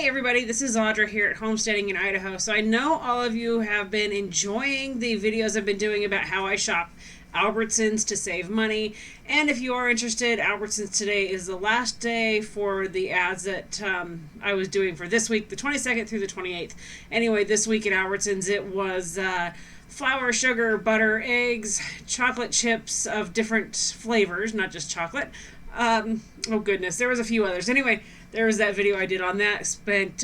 everybody, this is Audra here at Homesteading in Idaho. So I know all of you have been enjoying the videos I've been doing about how I shop Albertsons to save money. And if you are interested, Albertsons today is the last day for the ads that I was doing for this week, the 22nd through the 28th. Anyway, this week at Albertsons it was flour, sugar, butter, eggs, chocolate chips of different flavors, not just chocolate. Oh goodness, there was a few others. Anyway, there was that video I did on that. Spent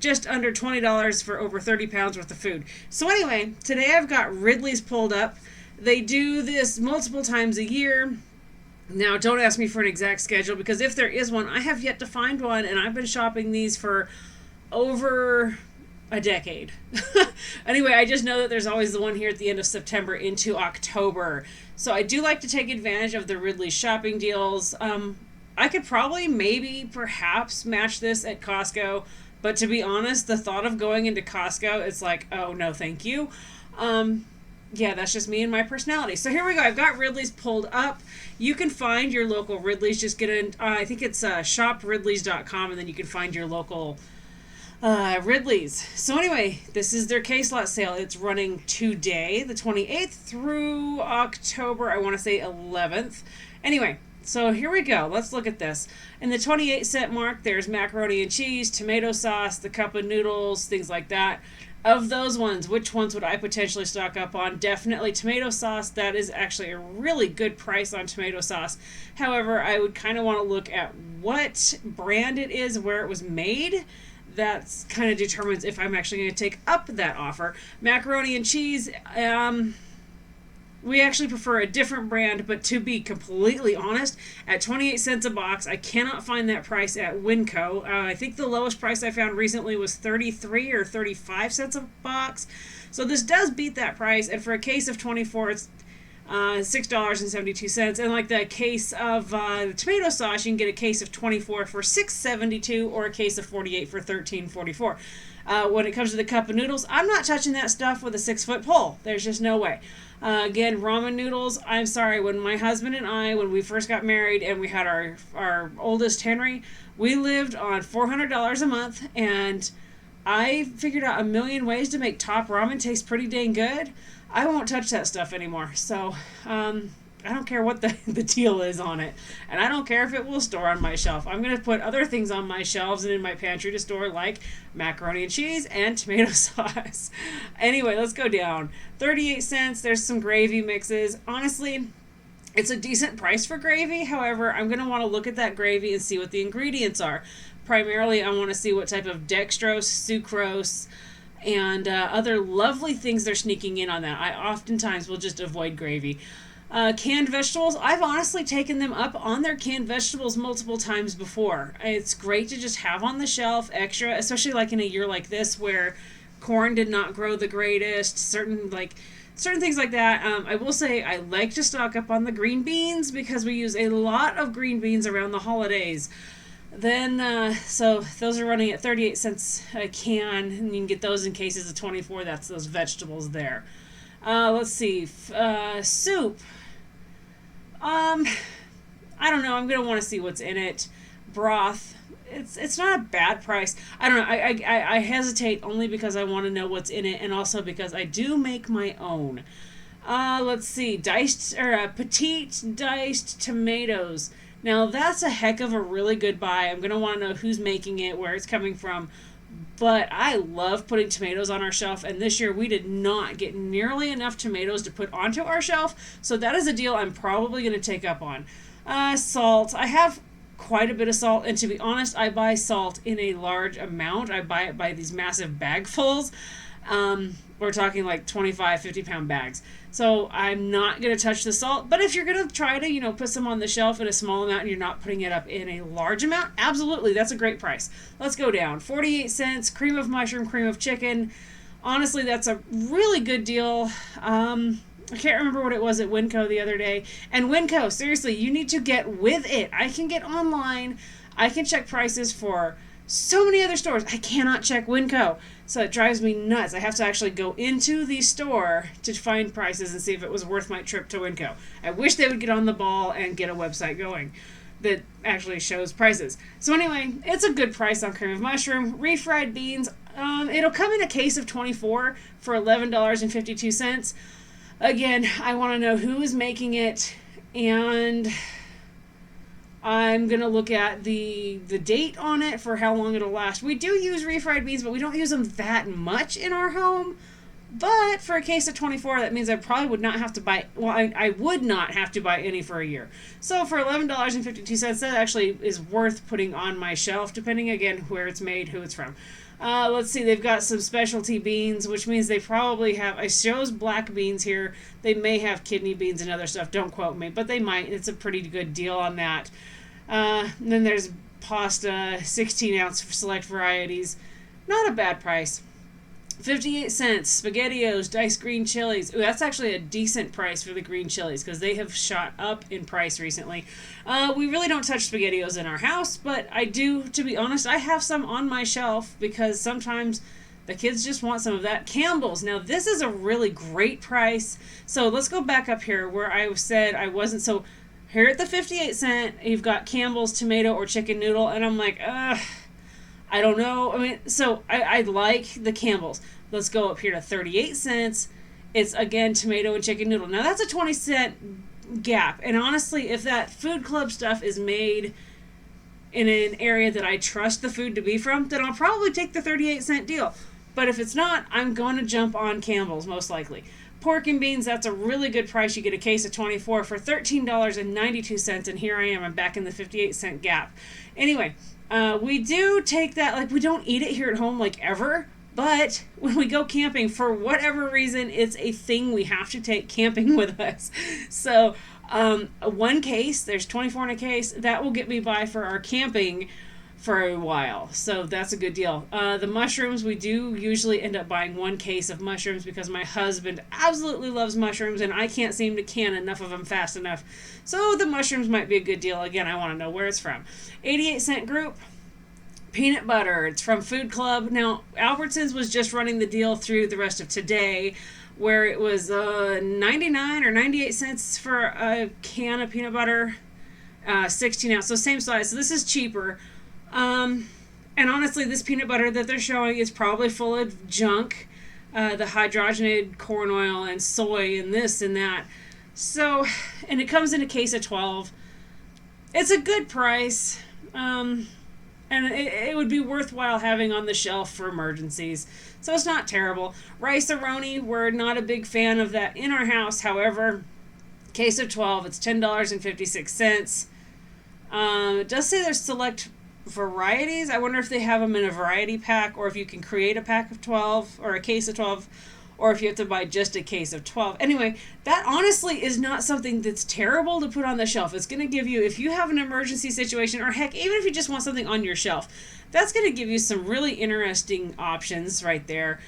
just under $20 for over 30 pounds worth of food. So anyway, today I've got Ridley's pulled up. They do this multiple times a year. Now, don't ask me for an exact schedule, because if there is one, I have yet to find one, and I've been shopping these for over a decade. Anyway, I just know that there's always the one here at the end of September into October. So I do like to take advantage of the Ridley shopping deals. I could probably, maybe, perhaps match this at Costco, but to be honest, the thought of going into Costco, it's like, oh, no, thank you. Yeah, that's just me and my personality. So here we go. I've got Ridley's pulled up. You can find your local Ridley's. Just get in, I think it's shopridleys.com, and then you can find your local Ridley's. So anyway, this is their case lot sale. It's running today, the 28th through October, I want to say 11th. Anyway, so here we go. Let's look at this. In the 28-cent mark, there's macaroni and cheese, tomato sauce, the cup of noodles, things like that. Of those ones, which ones would I potentially stock up on? Definitely tomato sauce. That is actually a really good price on tomato sauce. However, I would kind of want to look at what brand it is, where it was made. That kind of determines if I'm actually going to take up that offer. Macaroni and cheese, we actually prefer a different brand, but to be completely honest, at 28 cents a box, I cannot find that price at Winco. I think the lowest price I found recently was 33 or 35 cents a box. So this does beat that price, and for a case of 24, it's $6.72. And like the case of tomato sauce, you can get a case of 24 for $6.72 or a case of 48 for $13.44. When it comes to the cup of noodles, I'm not touching that stuff with a 6-foot pole. There's just no way. Again, ramen noodles, I'm sorry, when my husband and I, when we first got married and we had our oldest Henry, we lived on $400 a month, and I figured out a million ways to make top ramen taste pretty dang good. I won't touch that stuff anymore. So, I don't care what the deal is on it. And I don't care if it will store on my shelf. I'm going to put other things on my shelves and in my pantry to store, like macaroni and cheese and tomato sauce. Anyway, let's go down. 38 cents. There's some gravy mixes. Honestly, it's a decent price for gravy. However, I'm going to want to look at that gravy and see what the ingredients are. Primarily, I want to see what type of dextrose, sucrose, and other lovely things they're sneaking in on that. I oftentimes will just avoid gravy. Canned vegetables, I've honestly taken them up on their canned vegetables multiple times before. It's great to just have on the shelf extra, especially like in a year like this where corn did not grow the greatest, certain things like that. I will say I like to stock up on the green beans because we use a lot of green beans around the holidays. Then, so those are running at 38 cents a can, and you can get those in cases of 24. That's those vegetables there. Let's see, soup. I don't know. I'm going to want to see what's in it. Broth. It's not a bad price. I don't know. I hesitate only because I want to know what's in it, and also because I do make my own. Let's see, petite diced tomatoes. Now, that's a heck of a really good buy. I'm going to want to know who's making it, where it's coming from. But I love putting tomatoes on our shelf, and this year we did not get nearly enough tomatoes to put onto our shelf, so that is a deal I'm probably going to take up on. Salt. I have quite a bit of salt, and to be honest, I buy salt in a large amount. I buy it by these massive bagfuls. We're talking like 25, 50-pound bags. So I'm not going to touch the salt. But if you're going to try to, put some on the shelf in a small amount and you're not putting it up in a large amount, absolutely, that's a great price. Let's go down. 48 cents, cream of mushroom, cream of chicken. Honestly, that's a really good deal. I can't remember what it was at Winco the other day. And Winco, seriously, you need to get with it. I can get online. I can check prices for so many other stores. I cannot check Winco. So it drives me nuts. I have to actually go into the store to find prices and see if it was worth my trip to Winco. I wish they would get on the ball and get a website going. that actually shows prices. So anyway, it's a good price on cream of mushroom. Refried beans, it'll come in a case of 24 for $11.52. Again, I want to know who is making it, and I'm going to look at the date on it for how long it'll last. We do use refried beans, but we don't use them that much in our home. But for a case of 24, that means I probably would not have to buy, well, I would not have to buy any for a year. So for $11.52, that actually is worth putting on my shelf, depending, again, where it's made, who it's from. Let's see, they've got some specialty beans, which means they probably have, I shows black beans here. They may have kidney beans and other stuff. Don't quote me, but they might. It's a pretty good deal on that. And then there's pasta, 16-ounce select varieties. Not a bad price. 58 cents, SpaghettiOs, diced green chilies. Ooh, that's actually a decent price for the green chilies because they have shot up in price recently. We really don't touch SpaghettiOs in our house, but I do, to be honest, I have some on my shelf because sometimes the kids just want some of that. Campbell's. Now, this is a really great price. So let's go back up here where I said I wasn't. So here at the 58 cent, you've got Campbell's tomato or chicken noodle, and I'm like, I don't know. I mean, so I like the Campbell's. Let's go up here to 38 cents. It's, again, tomato and chicken noodle. Now, that's a 20-cent gap. And honestly, if that food club stuff is made in an area that I trust the food to be from, then I'll probably take the 38-cent deal. But if it's not, I'm going to jump on Campbell's, most likely. Pork and beans, that's a really good price. You get a case of 24 for $13.92. And here I am. I'm back in the 58-cent gap. Anyway, we do take that, like, we don't eat it here at home, like, ever, but when we go camping, for whatever reason, it's a thing we have to take camping with us. So, one case, there's 24 in a case, that will get me by for our camping for a while. So that's a good deal. The mushrooms, we do usually end up buying one case of mushrooms because my husband absolutely loves mushrooms and I can't seem to can enough of them fast enough. So the mushrooms might be a good deal. Again, I want to know where it's from. 88-cent group. Peanut butter. It's from Food Club. Now, Albertsons was just running the deal through the rest of today where it was 99 or 98 cents for a can of peanut butter, 16 ounce. So same size. So this is cheaper. And honestly, this peanut butter that they're showing is probably full of junk. The hydrogenated corn oil and soy and this and that. So, and it comes in a case of 12. It's a good price. And it would be worthwhile having on the shelf for emergencies. So it's not terrible. Rice-A-Roni, we're not a big fan of that in our house. However, case of 12, it's $10.56. It does say there's select varieties. I wonder if they have them in a variety pack or if you can create a pack of 12 or a case of 12 or if you have to buy just a case of 12. Anyway, that honestly is not something that's terrible to put on the shelf. It's going to give you, if you have an emergency situation, or heck, even if you just want something on your shelf, that's going to give you some really interesting options right there.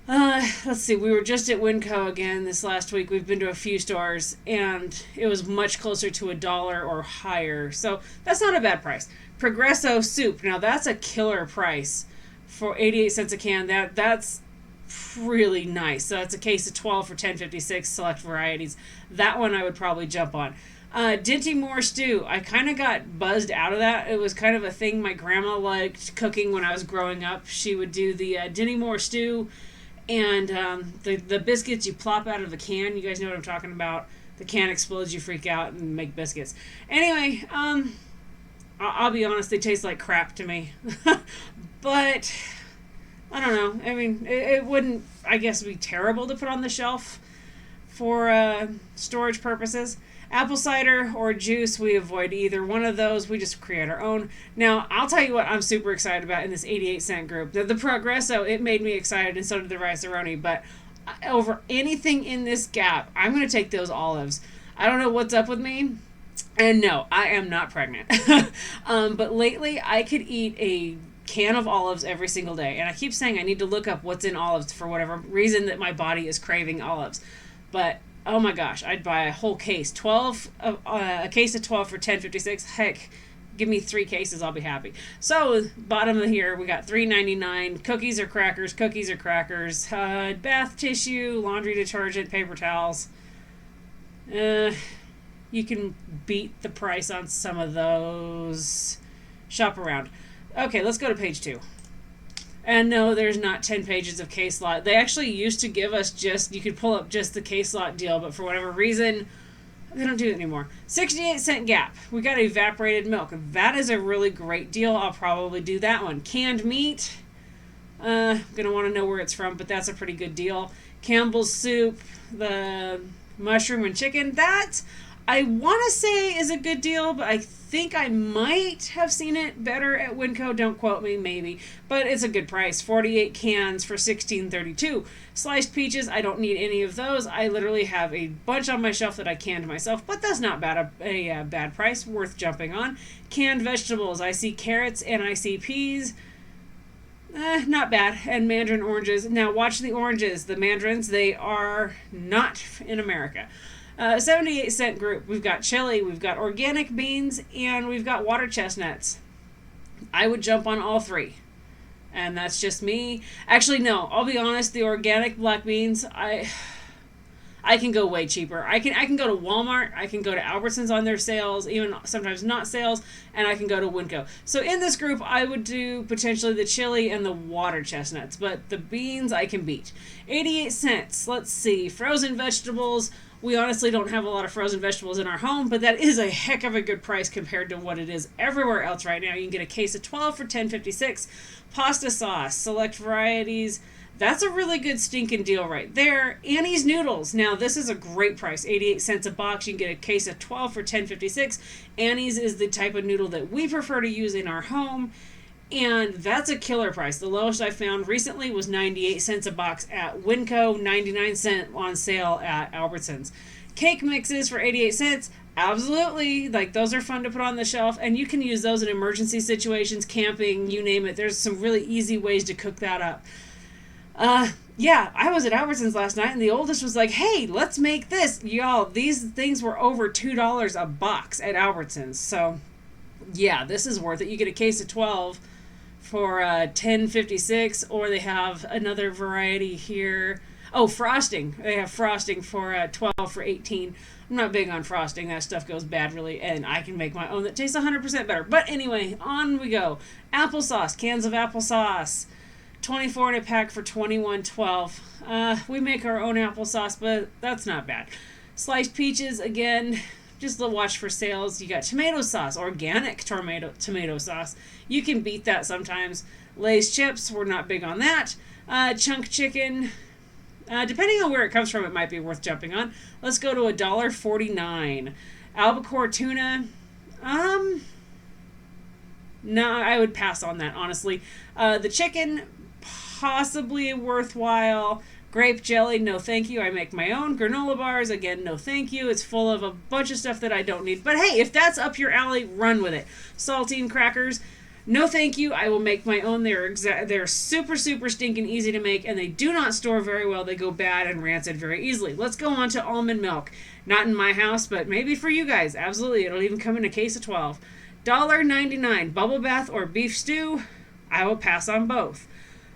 Let's see, we were just at Winco again this last week. We've been to a few stores, and it was much closer to $1 or higher. So that's not a bad price. Progresso soup. Now, that's a killer price for 88 cents a can. That's really nice. So that's a case of 12 for $10.56, select varieties. That one I would probably jump on. Dinty Moore stew. I kind of got buzzed out of that. It was kind of a thing my grandma liked cooking when I was growing up. She would do the Dinty Moore stew and the biscuits you plop out of the can. You guys know what I'm talking about. The can explodes, you freak out, and make biscuits. Anyway, I'll be honest, they taste like crap to me. But I don't know. I mean, it wouldn't, I guess, be terrible to put on the shelf for storage purposes. Apple cider or juice, we avoid either one of those. We just create our own. Now, I'll tell you what I'm super excited about in this 88-cent group. The Progresso, it made me excited, and so did the Rice-A-Roni. But over anything in this gap, I'm going to take those olives. I don't know what's up with me. And no, I am not pregnant. But lately, I could eat a can of olives every single day. And I keep saying I need to look up what's in olives for whatever reason that my body is craving olives. But, oh my gosh, I'd buy a whole case. A case of 12 for $10.56. Heck, give me 3 cases, I'll be happy. So, bottom of here, we got $3.99. Cookies or crackers, bath tissue, laundry detergent, paper towels. you can beat the price on some of those. Shop around. Okay, let's go to page 2. And no, there's not 10 pages of case lot. They actually used to give us you could pull up just the case lot deal, but for whatever reason, they don't do it anymore. 68-cent gap. We got evaporated milk. That is a really great deal. I'll probably do that one. Canned meat. Going to want to know where it's from, but that's a pretty good deal. Campbell's soup. The mushroom and chicken. That, I want to say, is a good deal, but I think I might have seen it better at Winco. Don't quote me, maybe. But it's a good price. 48 cans for $16.32. Sliced peaches, I don't need any of those. I literally have a bunch on my shelf that I canned myself, but that's not bad. A bad price, worth jumping on. Canned vegetables, I see carrots and I see peas. Not bad. And mandarin oranges. Now watch the oranges. The mandarins, they are not in America. 78-cent group. We've got chili, we've got organic beans, and we've got water chestnuts. I would jump on all 3. And that's just me. Actually, no. I'll be honest. The organic black beans, I can go way cheaper. I can go to Walmart. I can go to Albertsons on their sales, even sometimes not sales, and I can go to Winco. So in this group, I would do potentially the chili and the water chestnuts, but the beans I can beat. 88 cents. Let's see. Frozen vegetables. We honestly don't have a lot of frozen vegetables in our home, but that is a heck of a good price compared to what it is everywhere else right now. You can get a case of 12 for $10.56. Pasta sauce, select varieties. That's a really good stinking deal right there. Annie's noodles. Now, this is a great price. 88 cents a box. You can get a case of 12 for $10.56. Annie's is the type of noodle that we prefer to use in our home. And that's a killer price. The lowest I found recently was 98 cents a box at Winco, 99 cents on sale at Albertsons. Cake mixes for 88 cents. Absolutely. Like, those are fun to put on the shelf, and you can use those in emergency situations, camping, you name it. There's some really easy ways to cook that up. Yeah, I was at Albertsons last night, and the oldest was like, hey, let's make this. Y'all, these things were over $2 a box at Albertsons. So, yeah, this is worth it. You get a case of 12 for $10.56, or they have another variety here. Oh, frosting. They have frosting for 12 for $18. I'm not big on frosting. That stuff goes bad really, and I can make my own that tastes 100% better. But anyway, on we go. Applesauce, cans of applesauce. 24 in a pack for $21.12. We make our own applesauce, but that's not bad. Sliced peaches, again, just watch for sales. You got tomato sauce, organic tomato sauce. You can beat that sometimes. Lay's chips, we're not big on that. Chunk chicken, depending on where it comes from, it might be worth jumping on. Let's go to $1.49. Albacore tuna, no, I would pass on that, honestly. The chicken, possibly worthwhile. Grape jelly, no thank you. I make my own. Granola bars, again, no thank you. It's full of a bunch of stuff that I don't need. But hey, if that's up your alley, run with it. Saltine crackers, no thank you. I will make my own. They're super, super stinking easy to make, and they do not store very well. They go bad and rancid very easily. Let's go on to almond milk. Not in my house, but maybe for you guys. Absolutely. It'll even come in a case of 12. $1.99 bubble bath or beef stew. I will pass on both.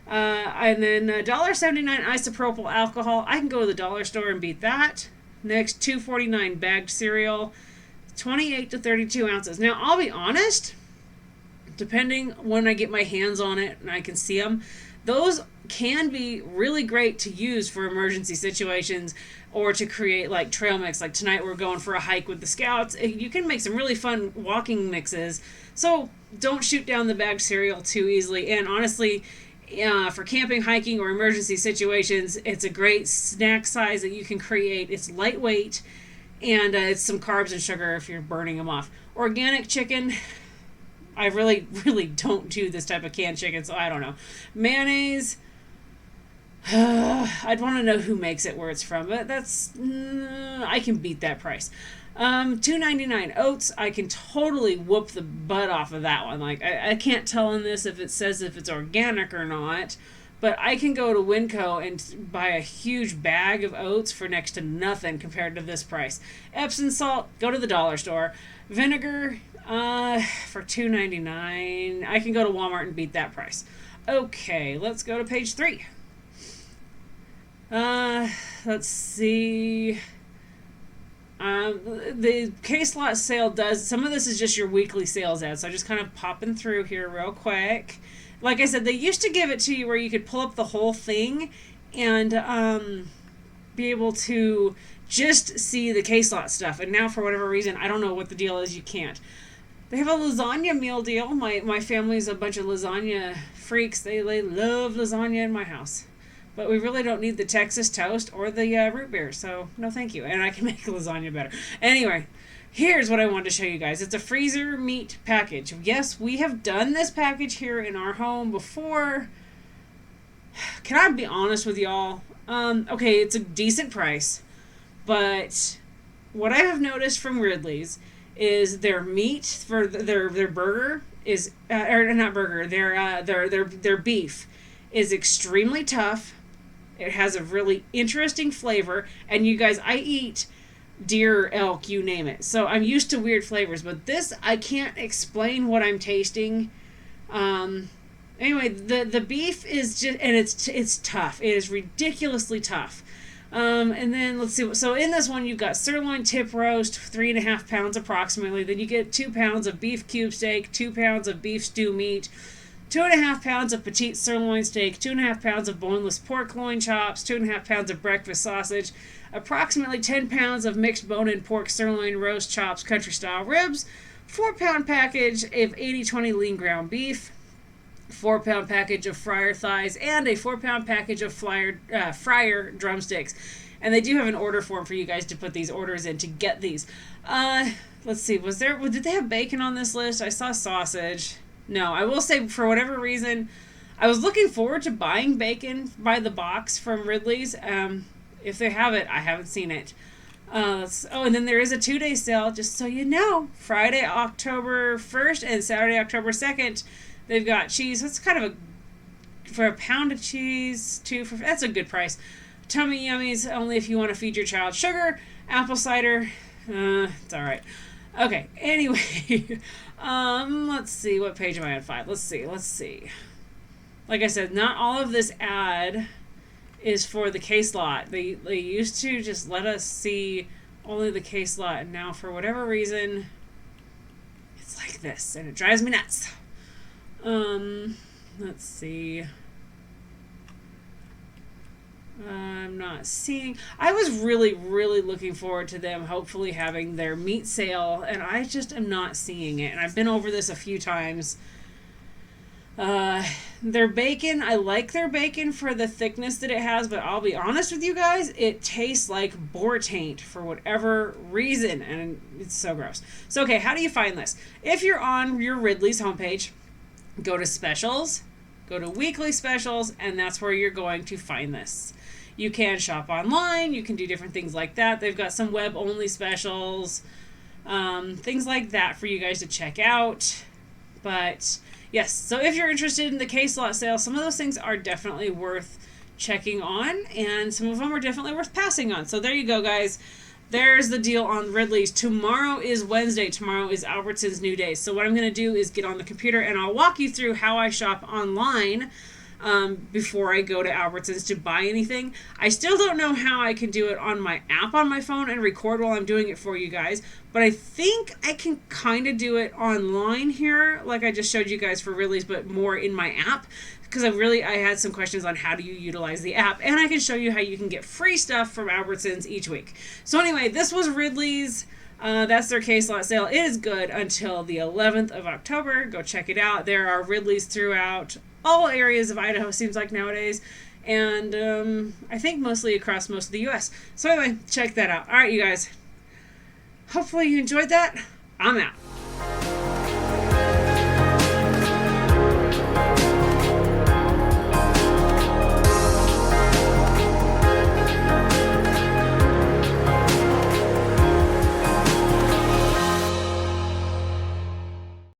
And then $1.79 isopropyl alcohol. I can go to the dollar store and beat that. Next, $2.49 bagged cereal, 28 to 32 ounces. Now, I'll be honest, depending when I get my hands on it and I can see them, those can be really great to use for emergency situations or to create like trail mix. Like tonight we're going for a hike with the scouts. You can make some really fun walking mixes. So don't shoot down the bagged cereal too easily. And honestly, for camping, hiking, or emergency situations, it's a great snack size that you can create. It's lightweight, and it's some carbs and sugar if you're burning them off. Organic chicken, I really, really don't do this type of canned chicken, so I don't know. Mayonnaise, I'd want to know who makes it, where it's from, but that's, I can beat that price. $2.99 oats. I can totally whoop the butt off of that one. Like I can't tell in this if it says if it's organic or not, but I can go to Winco and buy a huge bag of oats for next to nothing compared to this price. Epsom salt, go to the dollar store. Vinegar, for $2.99. I can go to Walmart and beat that price. Okay, let's go to page 3. Let's see. The case lot sale does, some of this is just your weekly sales ad, so I'm just kind of popping through here real quick. Like I said, they used to give it to you where you could pull up the whole thing and be able to just see the case lot stuff. And now, for whatever reason, I don't know what the deal is, you can't. They have a lasagna meal deal. My family's a bunch of lasagna freaks. They love lasagna in my house. But we really don't need the Texas toast or the root beer, so no thank you. And I can make lasagna better. Anyway, here's what I wanted to show you guys. It's a freezer meat package. Yes, we have done this package here in our home before. Can I be honest with y'all? Okay, it's a decent price. But what I have noticed from Ridley's is their meat for their burger is or not burger, their beef is extremely tough. It has a really interesting flavor, and you guys, I eat deer, elk, you name it. So I'm used to weird flavors, but this, I can't explain what I'm tasting. Anyway, the beef is just, and it's tough. It is ridiculously tough. And then let's see. So in this one, you've got sirloin tip roast, 3.5 pounds approximately. Then you get 2 pounds of beef cube steak, 2 pounds of beef stew meat, 2.5 pounds of petite sirloin steak, 2.5 pounds of boneless pork loin chops, 2.5 pounds of breakfast sausage, approximately 10 pounds of mixed bone-in pork sirloin roast chops, country-style ribs, 4-pound package of 80/20 lean ground beef, 4-pound package of fryer thighs, and a 4-pound package of fryer drumsticks. And they do have an order form for you guys to put these orders in to get these. Let's see, did they have bacon on this list? I saw sausage. No, I will say, for whatever reason, I was looking forward to buying bacon by the box from Ridley's. If they have it, I haven't seen it. And then there is a 2-day sale, just so you know. Friday, October 1st and Saturday, October 2nd. They've got cheese. That's kind of for a pound of cheese, that's a good price. Tummy Yummies, only if you want to feed your child sugar. Apple cider, it's all right. Okay, anyway, let's see, what page am I on? 5? Let's see. Like I said, not all of this ad is for the case lot. They used to just let us see only the case lot, and now for whatever reason, it's like this, and it drives me nuts. Let's see. I'm not seeing. I was really, really looking forward to them hopefully having their meat sale, and I just am not seeing it. And I've been over this a few times. Their bacon, I like their bacon for the thickness that it has, but I'll be honest with you guys, it tastes like boar taint for whatever reason, and it's so gross. So, okay, how do you find this? If you're on your Ridley's homepage, go to specials, go to weekly specials, and that's where you're going to find this. You can shop online, you can do different things like that. They've got some web-only specials, things like that for you guys to check out. But yes, so if you're interested in the case lot sale, some of those things are definitely worth checking on, and some of them are definitely worth passing on. So there you go, guys. There's the deal on Ridley's. Tomorrow is Wednesday. Tomorrow is Albertsons' new day. So what I'm going to do is get on the computer, and I'll walk you through how I shop online before I go to Albertsons to buy anything. I still don't know how I can do it on my app on my phone and record while I'm doing it for you guys, but I think I can kind of do it online here, like I just showed you guys for Ridley's, but more in my app, because I had some questions on how do you utilize the app, and I can show you how you can get free stuff from Albertsons each week. So anyway, this was Ridley's. That's their case lot sale. It is good until the 11th of October. Go check it out. There are Ridley's throughout all areas of Idaho, seems like nowadays, and I think mostly across most of the U.S. So anyway, check that out. All right, you guys. Hopefully you enjoyed that. I'm out.